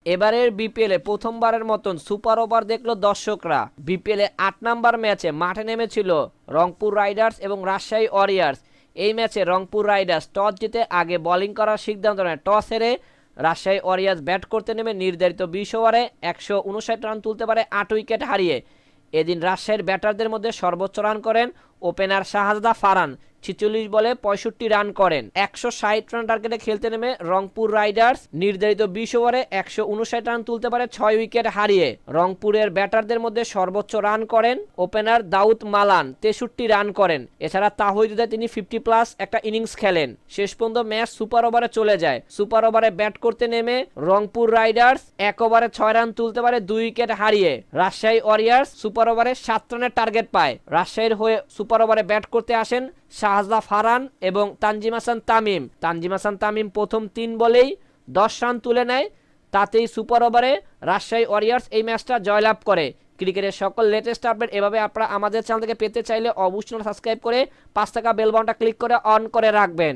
এবারের বিপিএলে প্রথমবারের মতন সুপার ওভার দেখলো দর্শকরা। বিপিএলে ৮ নম্বর ম্যাচে মাঠে নেমেছিল রংপুর রাইডার্স এবং রাজশাহী ওয়ারিয়র্স। এই ম্যাচে রংপুর রাইডার্স টস জিতে আগে বোলিং করার সিদ্ধান্ত নেয়। টস হেরে রাজশাহী ওয়ারিয়র্স ব্যাট করতে নেমে নির্ধারিত ২০ ওভারে ১৫৯ রান তুলতে পারে ৮ উইকেট হারিয়ে। এদিন রাজশাহীর ব্যাটারদের মধ্যে সর্বোচ্চ রান করেন ওপেনার শাহজাদা ফারহান, ৪৬ বলে ৬৫ রান করেন। ১৬০ রান টার্গেটে খেলতে নেমে রংপুর রাইডার্স নির্ধারিত ২০ ওভারে ১৫৯ রান তুলতে পারে ৬ উইকেট হারিয়ে। রংপুরের ব্যাটারদের মধ্যে সর্বোচ্চ রান করেন ওপেনার দাউদ মালান, ৬৩ রান করেন। এছাড়া তাহিদুদ্দিন তিনি 50+ একটা ইনিংস খেলেন। শেষ পর্যন্ত ম্যাচ সুপার ওভারে চলে যায়। সুপার ওভারে ব্যাট করতে নেমে রংপুর রাইডার্স ১ ওভারে ৬ রান তুলতে পারে ২ উইকেট হারিয়ে। রাজশাহী ওয়ারিয়র্স সুপার ওভারে ৭ রানের টার্গেট পায়। রাজশাহীর হয়ে সুপার ওভারে ব্যাট করতে আসেন শাহজাদা ফারহান এবং তানজিম হাসান তামিম। তানজিম হাসান তামিম প্রথম ৩ বলেই ১০ রান তুলে নেয়। তাতেই সুপার ওভারে রাজশাহী ওয়ারিয়র্স এই ম্যাচটা জয়লাভ করে। ক্রিকেটের সকল লেটেস্ট আপডেট এভাবে আপনারা আমাদের চ্যানেল থেকে পেতে চাইলে অবশ্যই সাবস্ক্রাইব করে ৫ টাকা বেল বাটনটা ক্লিক করে অন করে রাখবেন।